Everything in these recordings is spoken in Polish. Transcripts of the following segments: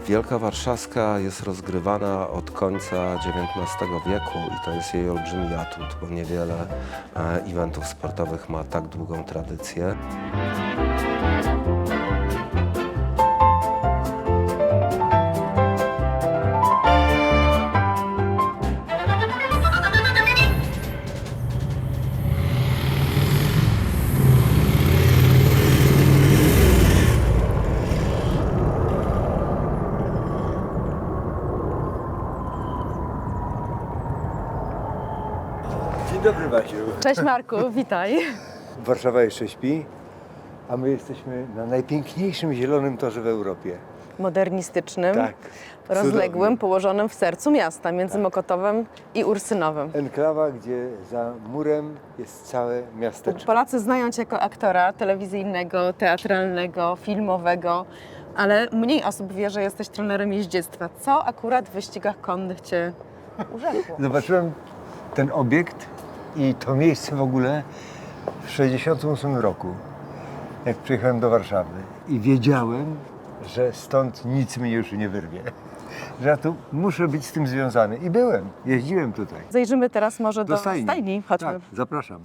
Wielka Warszawska jest rozgrywana od końca XIX wieku i to jest jej olbrzymi atut, bo niewiele eventów sportowych ma tak długą tradycję. Dzień dobry, Basiu. Cześć Marku, witaj. Warszawa jeszcze śpi, a my jesteśmy na najpiękniejszym zielonym torze w Europie. Modernistycznym, Tak. rozległym, Cudowny. położonym w sercu miasta, między Mokotowem i Ursynowem. Enklawa, gdzie za murem jest całe miasteczko. Polacy znają Cię jako aktora telewizyjnego, teatralnego, filmowego, ale mniej osób wie, że jesteś trenerem jeździectwa. Co akurat w wyścigach konnych Cię urzekło? Zobaczyłem ten obiekt i to miejsce w ogóle w 1968 roku, jak przyjechałem do Warszawy i wiedziałem, że stąd nic mnie już nie wyrwie. Że ja tu muszę być z tym związany. I byłem, jeździłem tutaj. Zajrzymy teraz może do stajni. stajni. Chodźmy. Tak, zapraszam.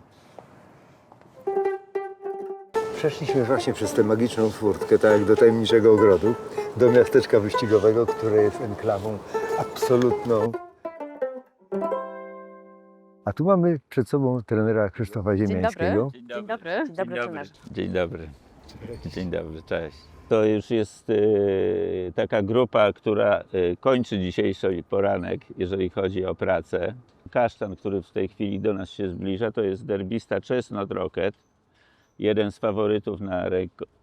Przeszliśmy właśnie przez tę magiczną furtkę, tak jak do tajemniczego ogrodu, do miasteczka wyścigowego, które jest enklawą absolutną. A tu mamy przed sobą trenera Krzysztofa Ziemiańskiego. Dzień dobry. Dzień dobry, trenerze. Dzień dobry. Dzień dobry, cześć. To już jest taka grupa, która kończy dzisiejszy poranek, jeżeli chodzi o pracę. Kasztan, który w tej chwili do nas się zbliża, to jest derbista Chestnut Rocket. Jeden z faworytów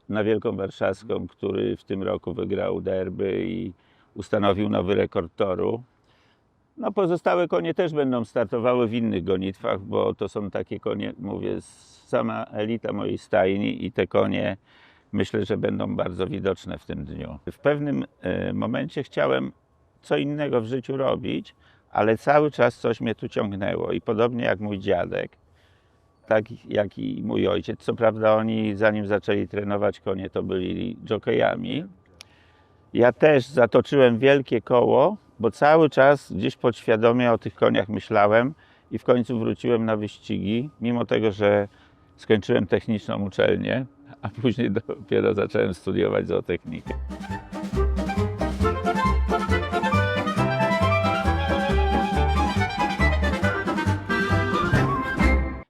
na Wielką Warszawską, który w tym roku wygrał derby i ustanowił nowy rekord toru. No, pozostałe konie też będą startowały w innych gonitwach, bo to są takie konie, mówię, sama elita mojej stajni i te konie myślę, że będą bardzo widoczne w tym dniu. W pewnym momencie chciałem co innego w życiu robić, ale cały czas coś mnie tu ciągnęło i podobnie jak mój dziadek, tak jak i mój ojciec. Co prawda oni zanim zaczęli trenować konie, to byli dżokejami. Ja też zatoczyłem wielkie koło, bo cały czas gdzieś podświadomie o tych koniach myślałem i w końcu wróciłem na wyścigi, mimo tego, że skończyłem techniczną uczelnię, a później dopiero zacząłem studiować zootechnikę.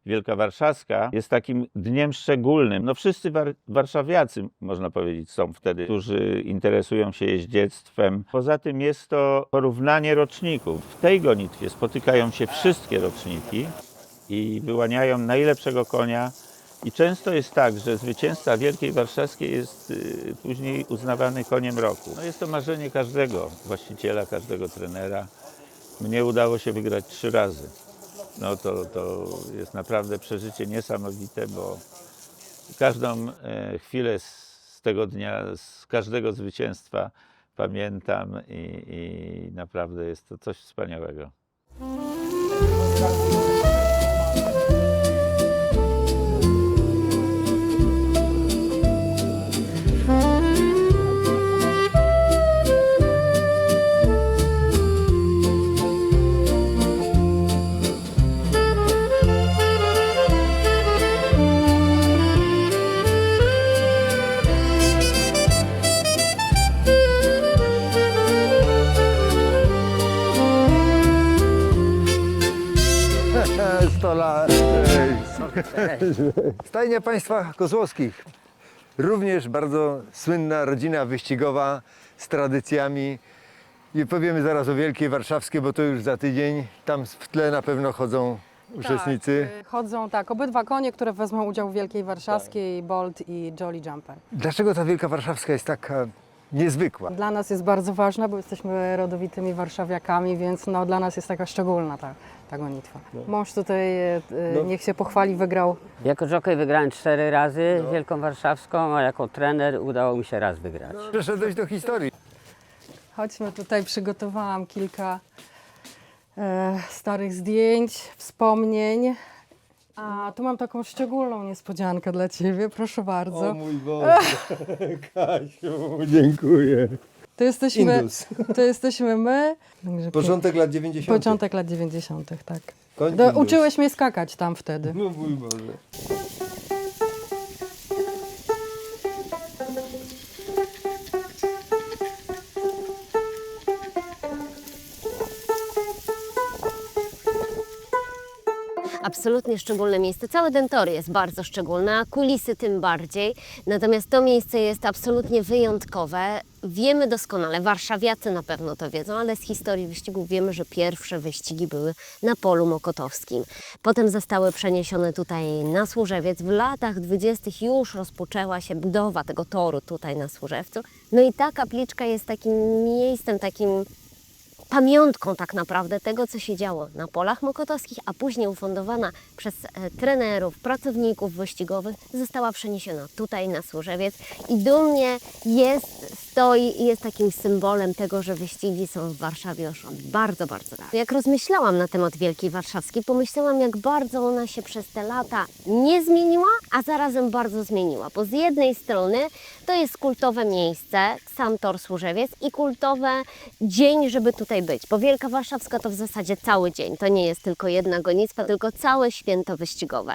Wielka Warszawska jest takim dniem szczególnym. No wszyscy warszawiacy, można powiedzieć, są wtedy, którzy interesują się jeździectwem. Poza tym jest to porównanie roczników. W tej gonitwie spotykają się wszystkie roczniki i wyłaniają najlepszego konia. I często jest tak, że zwycięzca Wielkiej Warszawskiej jest później uznawany koniem roku. No jest to marzenie każdego właściciela, każdego trenera. Mnie udało się wygrać 3 razy. No to jest naprawdę przeżycie niesamowite, bo każdą chwilę z tego dnia, z każdego zwycięstwa pamiętam i naprawdę jest to coś wspaniałego. Stajnia państwa Kozłowskich. Również bardzo słynna rodzina wyścigowa z tradycjami. I powiemy zaraz o Wielkiej Warszawskiej, bo to już za tydzień. Tam w tle na pewno chodzą uczestnicy. Tak, chodzą tak, obydwa konie, które wezmą udział w Wielkiej Warszawskiej, Bolt i Jolly Jumper. Dlaczego ta Wielka Warszawska jest taka niezwykła? Dla nas jest bardzo ważna, bo jesteśmy rodowitymi warszawiakami, więc no, dla nas jest taka szczególna ta gonitwa. Mąż tutaj, niech się pochwali, wygrał. Jako jockey wygrałem 4 razy Wielką Warszawską, a jako trener udało mi się raz wygrać. Przeszedłeś do historii. Chodźmy tutaj, przygotowałam kilka starych zdjęć, wspomnień. A tu mam taką szczególną niespodziankę dla Ciebie, proszę bardzo. mój Boże, Kasiu, dziękuję. Indus. To jesteśmy my. Także Początek lat 90. Początek lat 90., tak. Koń Indus. Uczyłeś mnie skakać tam wtedy. No mój Boże. Absolutnie szczególne miejsce. Całe Dentory jest bardzo szczególne, a kulisy tym bardziej. Natomiast to miejsce jest absolutnie wyjątkowe. Wiemy doskonale, warszawiacy na pewno to wiedzą, ale z historii wyścigów wiemy, że pierwsze wyścigi były na polu mokotowskim. Potem zostały przeniesione tutaj na Służewiec. W latach 20. już rozpoczęła się budowa tego toru tutaj na Służewcu. No i ta kapliczka jest takim miejscem, takim pamiątką tak naprawdę tego, co się działo na polach mokotowskich, a później ufundowana przez trenerów, pracowników wyścigowych, została przeniesiona tutaj na Służewiec i dumnie stoi i jest takim symbolem tego, że wyścigi są w Warszawie już od bardzo, bardzo lat. Jak rozmyślałam na temat Wielkiej Warszawskiej, pomyślałam, jak bardzo ona się przez te lata nie zmieniła, a zarazem bardzo zmieniła, bo z jednej strony to jest kultowe miejsce, sam tor Służewiec i kultowy dzień, żeby tutaj być, bo Wielka Warszawska to w zasadzie cały dzień, to nie jest tylko jedna gonitwa, tylko całe święto wyścigowe.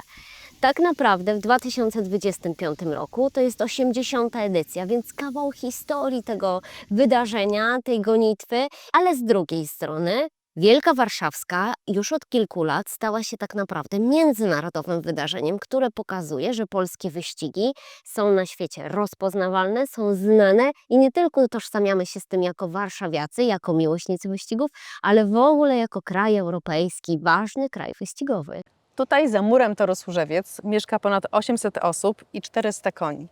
Tak naprawdę w 2025 roku to jest 80. edycja, więc kawał historii tego wydarzenia, tej gonitwy, ale z drugiej strony Wielka Warszawska już od kilku lat stała się tak naprawdę międzynarodowym wydarzeniem, które pokazuje, że polskie wyścigi są na świecie rozpoznawalne, są znane i nie tylko utożsamiamy się z tym jako warszawiacy, jako miłośnicy wyścigów, ale w ogóle jako kraj europejski, ważny kraj wyścigowy. Tutaj za murem toru Służewiec mieszka ponad 800 osób i 400 koni.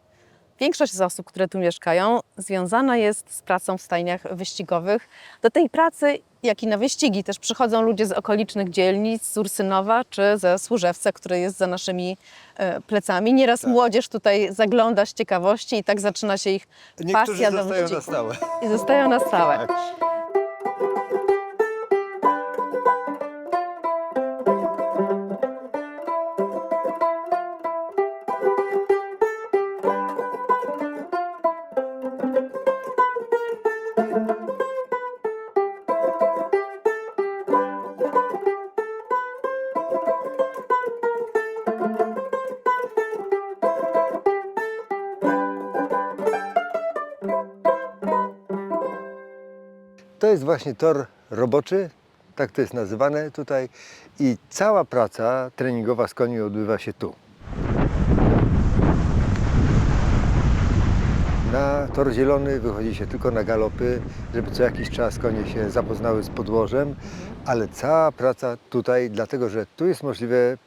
Większość z osób, które tu mieszkają, związana jest z pracą w stajniach wyścigowych. Do tej pracy, jak i na wyścigi, też przychodzą ludzie z okolicznych dzielnic, z Ursynowa czy ze Służewca, który jest za naszymi plecami. Nieraz młodzież tutaj zagląda z ciekawości i tak zaczyna się ich pasja do wyścigu. na stałe. I zostają na stałe. To jest właśnie tor roboczy, tak to jest nazywane tutaj i cała praca treningowa z koni odbywa się tu. Na tor zielony wychodzi się tylko na galopy, żeby co jakiś czas konie się zapoznały z podłożem, ale cała praca tutaj, dlatego że tu jest możliwe,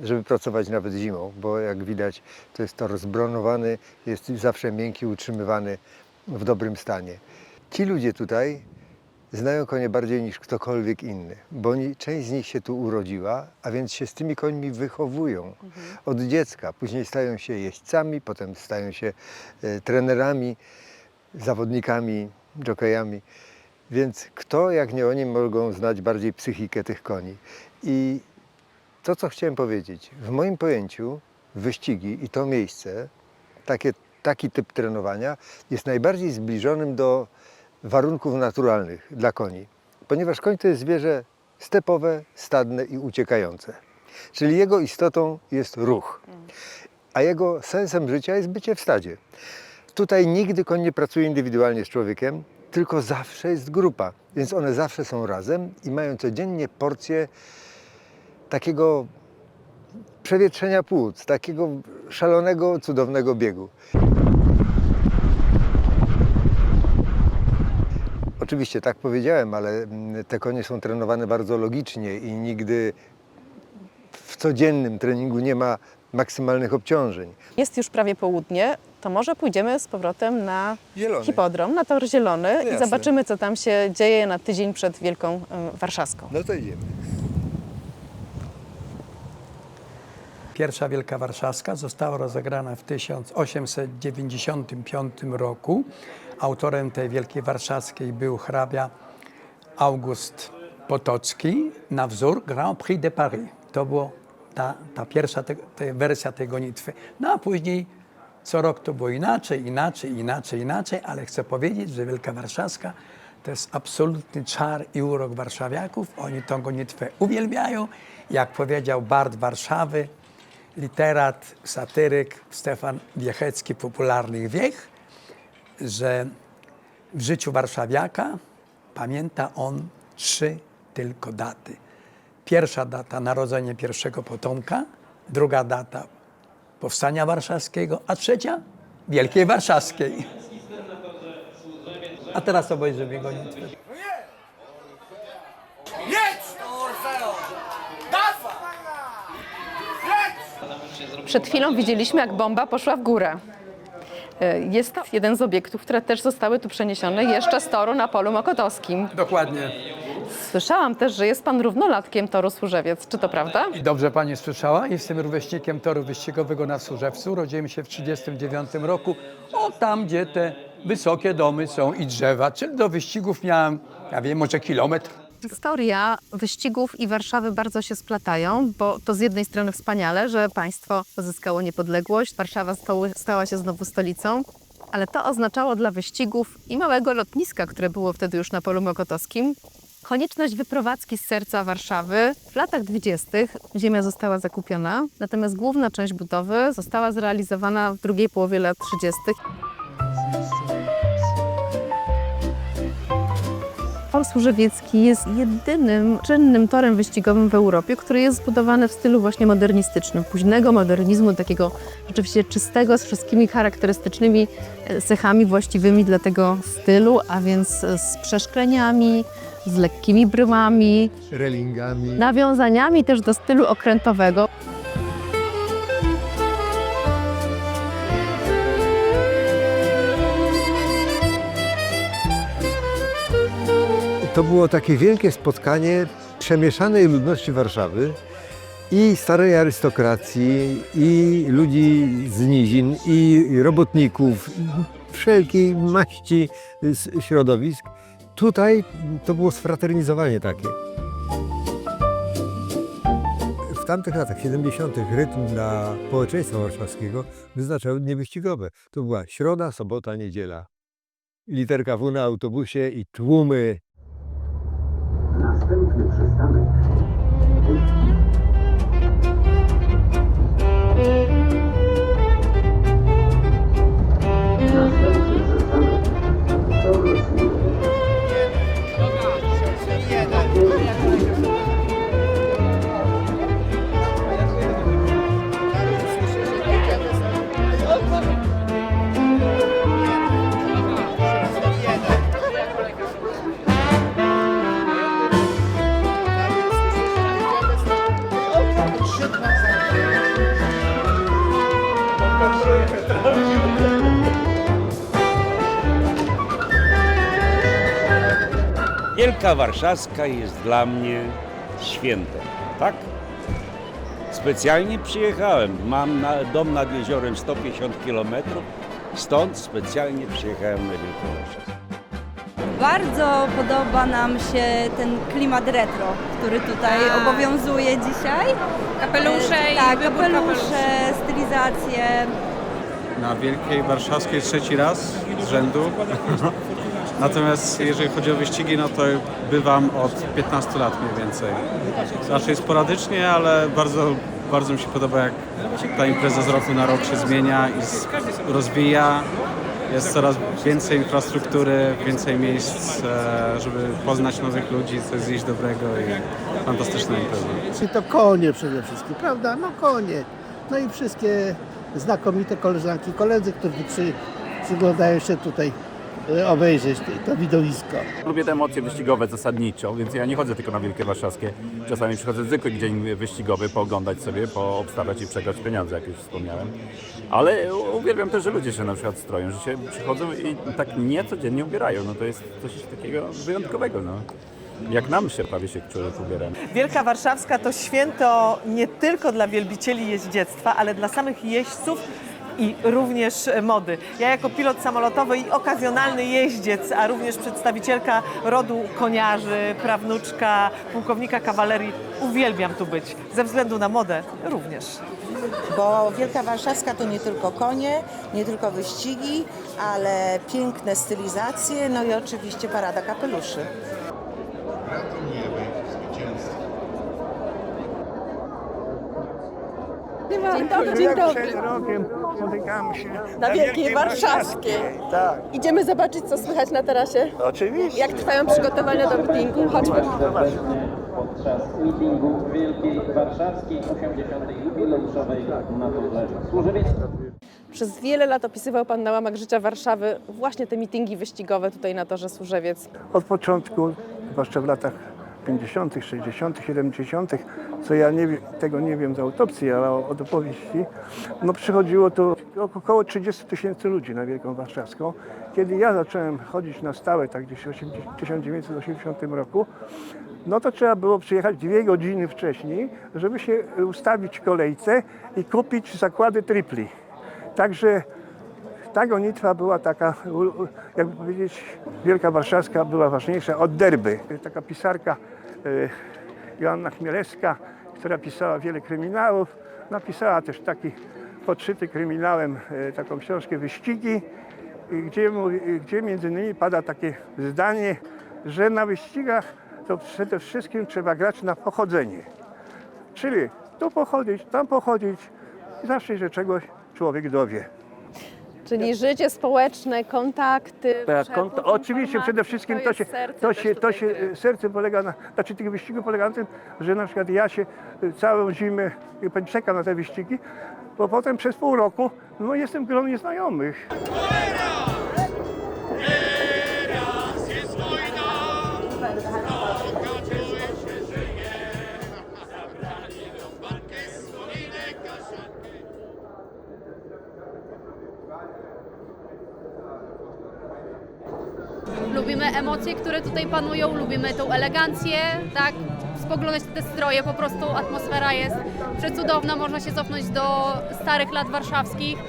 żeby pracować nawet zimą, bo jak widać to jest tor zbronowany, jest zawsze miękki, utrzymywany w dobrym stanie. Ci ludzie tutaj znają konie bardziej niż ktokolwiek inny, bo część z nich się tu urodziła, a więc się z tymi końmi wychowują od dziecka. Później stają się jeźdźcami, potem stają się trenerami, zawodnikami, jokejami. Więc kto jak nie oni mogą znać bardziej psychikę tych koni. I to, co chciałem powiedzieć, w moim pojęciu wyścigi i to miejsce, taki typ trenowania jest najbardziej zbliżonym do warunków naturalnych dla koni, ponieważ koń to jest zwierzę stepowe, stadne i uciekające. Czyli jego istotą jest ruch, a jego sensem życia jest bycie w stadzie. Tutaj nigdy koń nie pracuje indywidualnie z człowiekiem, tylko zawsze jest grupa, więc one zawsze są razem i mają codziennie porcję takiego przewietrzenia płuc, takiego szalonego, cudownego biegu. Oczywiście tak powiedziałem, ale te konie są trenowane bardzo logicznie i nigdy codziennym treningu nie ma maksymalnych obciążeń. Jest już prawie południe, to może pójdziemy z powrotem na Zielony. hipodrom, na Tor Zielony i jasne. zobaczymy, co tam się dzieje na tydzień przed Wielką Warszawską. No to idziemy. Pierwsza Wielka Warszawska została rozegrana w 1895 roku. Autorem tej Wielkiej Warszawskiej był hrabia August Potocki na wzór Grand Prix de Paris. To była ta pierwsza wersja tej gonitwy. No a później co rok to było inaczej, ale chcę powiedzieć, że Wielka Warszawska to jest absolutny czar i urok warszawiaków. Oni tą gonitwę uwielbiają. Jak powiedział bard Warszawy, literat, satyryk Stefan Wiechecki, popularnych wiech, że w życiu warszawiaka pamięta on 3 tylko daty. Pierwsza data narodzenia pierwszego potomka, druga data powstania warszawskiego, a trzecia Wielkiej Warszawskiej. A teraz obejrzymy gonitwę. Przed chwilą widzieliśmy, jak bomba poszła w górę. Jest to jeden z obiektów, które też zostały tu przeniesione jeszcze z toru na polu mokotowskim. Dokładnie. Słyszałam też, że jest pan równolatkiem toru Służewiec. Czy to prawda? I dobrze pani słyszała, jestem rówieśnikiem toru wyścigowego na Służewcu. Rodziłem się w 1939 roku. O, tam, gdzie te wysokie domy są i drzewa. Czyli do wyścigów miałem, ja wiem, może kilometr. Historia wyścigów i Warszawy bardzo się splatają, bo to z jednej strony wspaniale, że państwo pozyskało niepodległość, Warszawa stała się znowu stolicą, ale to oznaczało dla wyścigów i małego lotniska, które było wtedy już na polu mokotowskim, konieczność wyprowadzki z serca Warszawy. W latach 20. ziemia została zakupiona, natomiast główna część budowy została zrealizowana w drugiej połowie lat 30. Tor Służewiecki jest jedynym czynnym torem wyścigowym w Europie, który jest zbudowany w stylu właśnie modernistycznym, późnego modernizmu, takiego rzeczywiście czystego, z wszystkimi charakterystycznymi cechami właściwymi dla tego stylu, a więc z przeszkleniami, z lekkimi brymami, Relingami. nawiązaniami też do stylu okrętowego. To było takie wielkie spotkanie przemieszanej ludności Warszawy i starej arystokracji, i ludzi z nizin, i robotników, wszelkiej maści środowisk. Tutaj to było sfraternizowanie takie. W tamtych latach 70. rytm dla społeczeństwa warszawskiego wyznaczały dni wyścigowe. To była środa, sobota, niedziela. Literka W na autobusie i tłumy. Następny przystanek. Następny przystanek. Tor Służewiec. Wielka Warszawska jest dla mnie świętem, tak? Specjalnie przyjechałem, mam dom nad jeziorem 150 km, stąd specjalnie przyjechałem na Wielką Warszawską. Bardzo podoba nam się ten klimat retro, który tutaj obowiązuje dzisiaj. Kapelusze tak, kapelusze, stylizacje. Na Wielkiej Warszawskiej trzeci raz z rzędu. Natomiast jeżeli chodzi o wyścigi, no to bywam od 15 lat mniej więcej. Raczej sporadycznie, ale bardzo mi się podoba, jak ta impreza z roku na rok się zmienia i rozwija. Jest coraz więcej infrastruktury, więcej miejsc, żeby poznać nowych ludzi, coś zjeść dobrego i fantastyczna impreza. I to konie przede wszystkim, prawda? No konie. No i wszystkie znakomite koleżanki, koledzy, którzy przyglądają się tutaj obejrzeć to widowisko. Lubię te emocje wyścigowe zasadniczo, więc ja nie chodzę tylko na Wielkie Warszawskie. Czasami przychodzę zwykły dzień wyścigowy, pooglądać sobie, poobstawiać i przegrać pieniądze, jak już wspomniałem. Ale uwielbiam też, że ludzie się na przykład stroją, że się przychodzą i tak niecodziennie ubierają. No to jest coś takiego wyjątkowego. No. Jak nam się prawie się człowiek ubiera. Wielka Warszawska to święto nie tylko dla wielbicieli jeździectwa, ale dla samych jeźdźców i również mody. Ja jako pilot samolotowy i okazjonalny jeździec, a również przedstawicielka rodu koniarzy, prawnuczka pułkownika kawalerii, uwielbiam tu być. Ze względu na modę również. Bo Wielka Warszawska to nie tylko konie, nie tylko wyścigi, ale piękne stylizacje, no i oczywiście parada kapeluszy. Dzień dobry, dzień dobry. Przed rokiem spotykamy się Na Wielkiej Warszawskiej. Tak. Idziemy zobaczyć, co słychać na tarasie. Oczywiście. Jak trwają przygotowania do meetingu. Chodźmy. Podczas meetingu Wielkiej Warszawskiej 80. jubileuszowej maturze Służewieckiej. Przez wiele lat opisywał Pan na łamach życia Warszawy właśnie te meetingi wyścigowe tutaj na torze Służewiec. Od początku, zwłaszcza w latach 50., 60., 70., co ja tego nie wiem z autopsji, ale od opowieści, no przychodziło tu około 30 000 ludzi na Wielką Warszawską. Kiedy ja zacząłem chodzić na stałe, tak gdzieś w 1980 roku, no to trzeba było przyjechać 2 godziny wcześniej, żeby się ustawić w kolejce i kupić zakłady tripli. Także ta gonitwa była taka, jakby powiedzieć, Wielka Warszawska była ważniejsza od derby. Taka pisarka Joanna Chmielewska, która pisała wiele kryminałów, napisała też taki podszyty kryminałem taką książkę Wyścigi, gdzie między innymi pada takie zdanie, że na wyścigach to przede wszystkim trzeba grać na pochodzenie. Czyli tu pochodzić, tam pochodzić i zawsze się czegoś człowiek dowie. Czyli życie społeczne, kontakty. Tak, oczywiście przede wszystkim serce polega na, znaczy tych wyścigów polega na tym, że na przykład ja się całą zimę czekam na te wyścigi, bo potem przez pół roku no, jestem w gronie znajomych. Lubimy emocje, które tutaj panują, lubimy tą elegancję, tak? Spoglądać na te stroje, po prostu atmosfera jest przecudowna, można się cofnąć do starych lat warszawskich,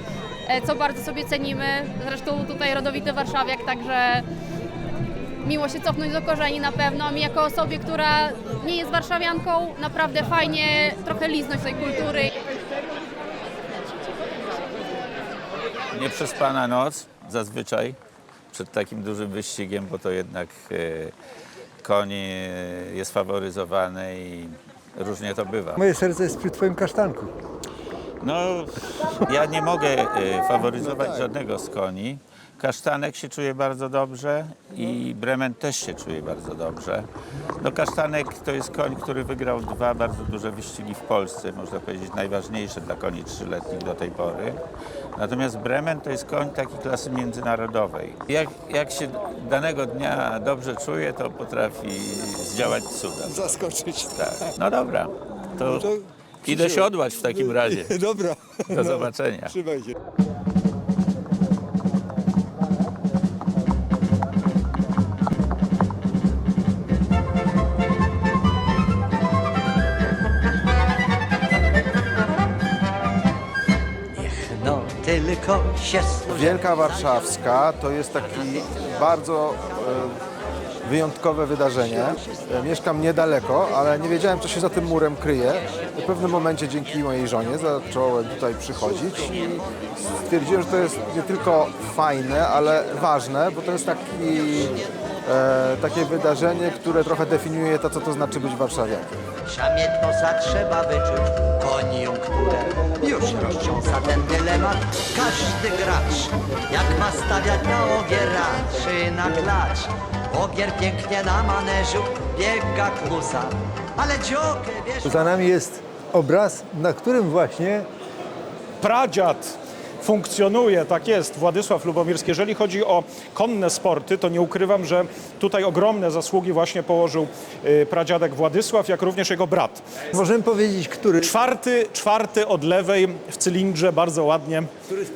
co bardzo sobie cenimy. Zresztą tutaj rodowity warszawiak, także miło się cofnąć do korzeni na pewno. A mi jako osobie, która nie jest warszawianką, naprawdę fajnie trochę liznąć tej kultury. Nieprzespana noc zazwyczaj przed takim dużym wyścigiem, bo to jednak koń jest faworyzowany i różnie to bywa. Moje serce jest przy twoim kasztanku. No, ja nie mogę faworyzować żadnego z koni. Kasztanek się czuje bardzo dobrze i Bremen też się czuje bardzo dobrze. No, Kasztanek to jest koń, który wygrał 2 bardzo duże wyścigi w Polsce, można powiedzieć najważniejsze dla koni 3-letnich do tej pory. Natomiast Bremen to jest koń takiej klasy międzynarodowej. Jak się danego dnia dobrze czuje, to potrafi zdziałać cuda. Zaskoczyć. Tak. No dobra, to idę siodłać w takim razie. Dobra. Do zobaczenia. Trzymaj się. Wielka Warszawska to jest taki bardzo wyjątkowe wydarzenie. Mieszkam niedaleko, ale nie wiedziałem, co się za tym murem kryje. W pewnym momencie dzięki mojej żonie zacząłem tutaj przychodzić i stwierdziłem, że to jest nie tylko fajne, ale ważne, bo to jest takie wydarzenie, które trochę definiuje to, co to znaczy być warszawiakiem. Szamietnosa trzeba wyczuć koniunkturę. Już roztrząsa ten dylemat każdy gracz. Jak ma stawiać na ogier, czy na klacz. Ogier pięknie na maneżu biega klusa, ale dziokę wiesz... Za nami jest obraz, na którym właśnie pradziad funkcjonuje, tak jest, Władysław Lubomirski. Jeżeli chodzi o konne sporty, to nie ukrywam, że tutaj ogromne zasługi właśnie położył pradziadek Władysław, jak również jego brat. Możemy powiedzieć, który? Czwarty od lewej w cylindrze, bardzo ładnie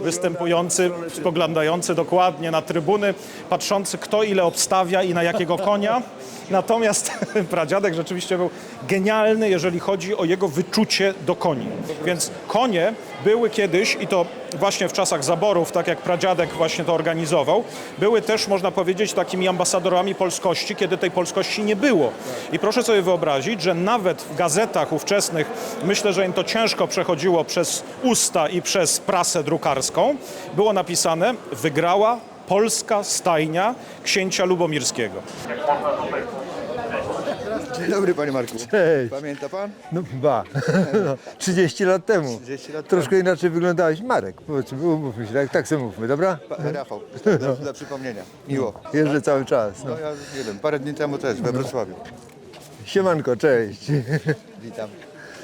występujący, spoglądający dokładnie na trybuny, patrzący kto ile obstawia i na jakiego konia. Natomiast pradziadek rzeczywiście był genialny, jeżeli chodzi o jego wyczucie do koni. Więc konie były kiedyś, i to właśnie w czasach zaborów, tak jak pradziadek właśnie to organizował, były też, można powiedzieć, takimi ambasadorami polskości, kiedy tej polskości nie było. I proszę sobie wyobrazić, że nawet w gazetach ówczesnych, myślę, że im to ciężko przechodziło przez usta i przez prasę drukarską, było napisane: wygrała polska stajnia księcia Lubomirskiego. Dzień dobry, panie Marku. Cześć. Pamięta pan? No ba, 30 lat temu. 30 lat Troszkę inaczej wyglądałeś. Marek, powiedzmy, umówmy się, tak sobie mówmy, dobra? Rafał, dla przypomnienia. Miło. Jeżdżę cały czas. No ja nie wiem, parę dni temu też we Wrocławiu. Siemanko, cześć. Witam.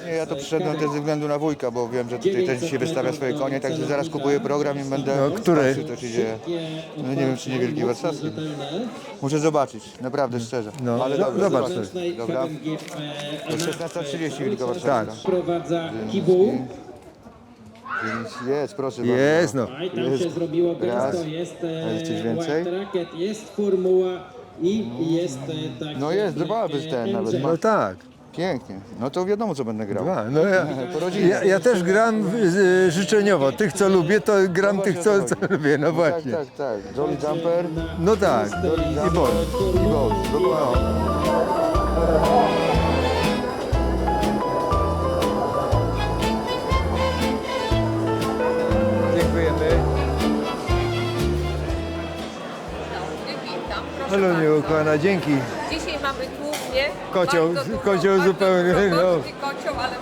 Nie, ja to przyszedłem też ze względu na wujka, bo wiem, że tutaj też dzisiaj wystawia swoje konie, także zaraz kupuję program i będę który? patrzył, co się dzieje. No nie wiem, czy nie Wielki Warszawski. Muszę zobaczyć, naprawdę szczerze. No, ale dobrze, zobacz. Dobra. 16:30 Wielka Warszawska. Tak. Wprowadza Kibuł. Jest, proszę bardzo. Jest, no. Jest. się zrobiło Raz. gęsto, jest A jest coś więcej? White Racket, jest formuła i jest tak. No jest, dwa bez ten nawet. No tak. Pięknie. No to wiadomo, co będę grał. Dwa. No Po rodzinie. ja też gram życzeniowo. Tych, co lubię, to gram tych, co lubię. No właśnie. Tak. Jolly Jumper. No tak. I bol. I bol. Dziękujemy. Witam, proszę Halo, bardzo. nieukochana, dzięki. Dzisiaj mamy głównie Kocioł, bardzo dużo, kocioł bardzo zupełnie, dużo no. gości, kocioł, ale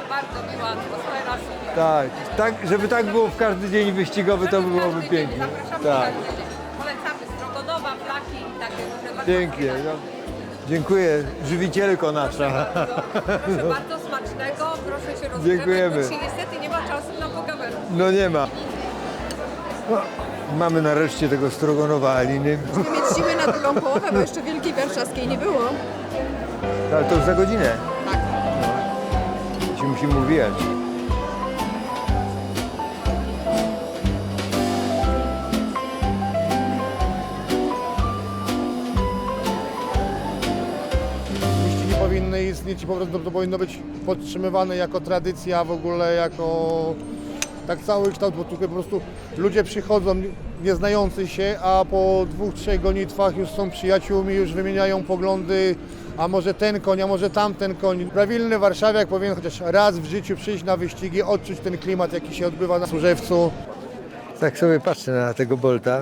bardzo miła atmosfera. Tak, żeby tak było w każdy dzień wyścigowy, to byłoby pięknie. Zapraszamy Tak, każdy dzień. Polecamy Strogonowa, Flaki i takie różne bardzo pięknie. No. Dziękuję, żywicielko nasza. Proszę bardzo smacznego, proszę się rozgrzebać, Dziękujemy. bo dzisiaj niestety nie ma czasu na pogawerkę. No nie ma. No, mamy nareszcie tego Strogonowa Aliny. Musimy mieć siły na drugą połowę, bo jeszcze Wielkiej Warszawskiej nie było. Ale to już za godzinę. Tak. No. Się musimy uwijać. Wyścigi powinny istnieć i po prostu to powinno być podtrzymywane jako tradycja w ogóle, jako tak cały kształt, bo tutaj po prostu ludzie przychodzą nieznający się, a po 2-3 gonitwach już są przyjaciółmi, już wymieniają poglądy, a może ten koń, a może tamten koń. Prawilny warszawiak powinien chociaż raz w życiu przyjść na wyścigi, odczuć ten klimat, jaki się odbywa na Służewcu. Tak sobie patrzę na tego Bolta.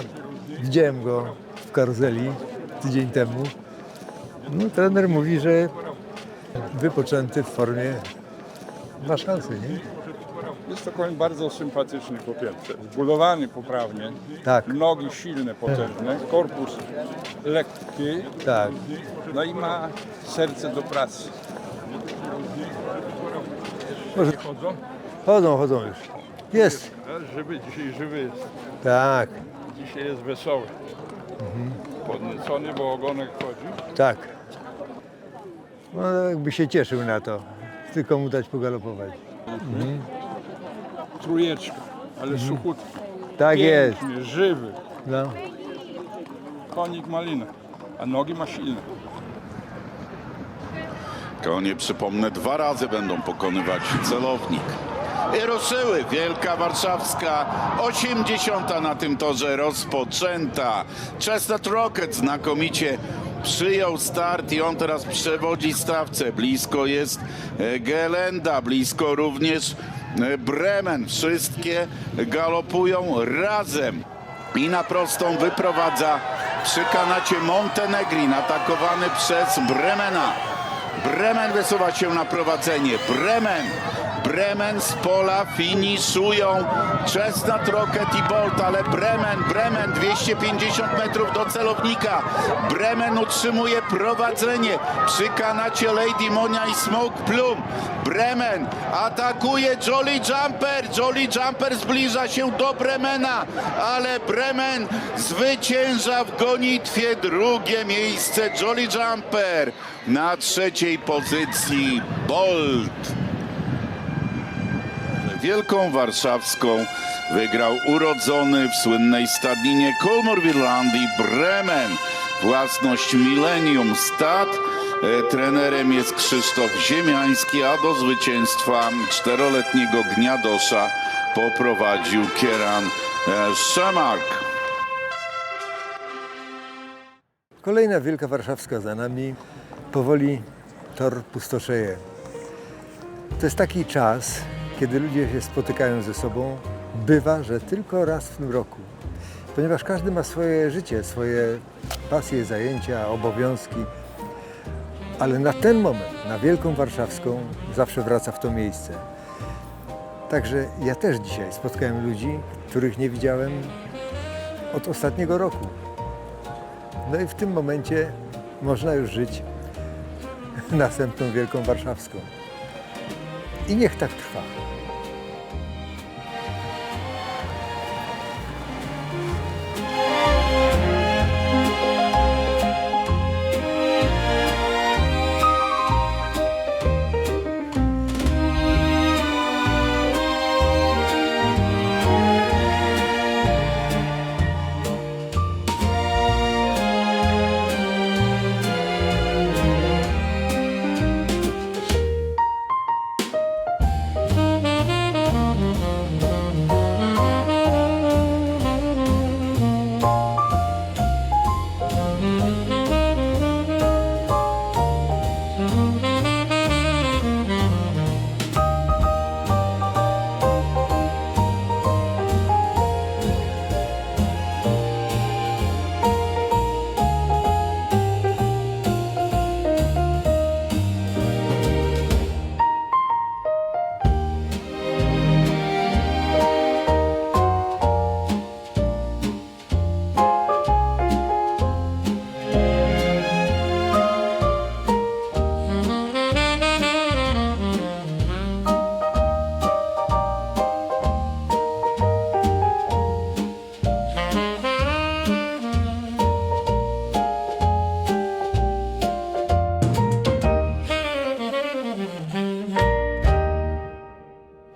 Widziałem go w karuzeli tydzień temu. No, trener mówi, że wypoczęty w formie ma szansę, nie? Jest to koń bardzo sympatyczny po pierwsze, zbudowany poprawnie, Tak. nogi silne, potężne, korpus lekki, Tak. no i ma serce do pracy. Może... Chodzą już. Jest. Żywy, dzisiaj żywy jest. Tak. Dzisiaj jest wesoły. Podniecony, bo ogonek chodzi. Tak. No jakby się cieszył na to. Tylko mu dać pogalopować. Trójeczka, ale suchutki. Tak jest. Piękny, żywy. No. Konik malina, a nogi ma silne. Konie, przypomnę, 2 razy będą pokonywać celownik. I ruszyły. Wielka Warszawska, 80. na tym torze rozpoczęta. Chestnut Rocket znakomicie przyjął start i on teraz przewodzi stawce. Blisko jest Gelenda, blisko również Bremen. Wszystkie galopują razem. I na prostą wyprowadza przy kanacie Montenegrin, atakowany przez Bremena. Bremen wysuwa się na prowadzenie. Bremen Bremen z pola finiszują. Chestnut Rocket i Bolt, ale Bremen 250 metrów do celownika. Bremen utrzymuje prowadzenie przy kanacie Lady Monia i Smoke Plum. Bremen atakuje Jolly Jumper. Jolly Jumper zbliża się do Bremena, ale Bremen zwycięża w gonitwie. Drugie miejsce Jolly Jumper. Na trzeciej pozycji Bolt. Wielką Warszawską wygrał urodzony w słynnej stadninie Kolmor w Irlandii Bremen. Własność Millennium Stad. Trenerem jest Krzysztof Ziemiański, a do zwycięstwa 4-letniego Gniadosza poprowadził Kieran Szamark. Kolejna Wielka Warszawska za nami. Powoli tor pustoszeje. To jest taki czas, kiedy ludzie się spotykają ze sobą. Bywa, że tylko raz w tym roku. Ponieważ każdy ma swoje życie, swoje pasje, zajęcia, obowiązki. Ale na ten moment, na Wielką Warszawską, zawsze wraca w to miejsce. Także ja też dzisiaj spotkałem ludzi, których nie widziałem od ostatniego roku. No i w tym momencie można już żyć następną Wielką Warszawską. I niech tak trwa.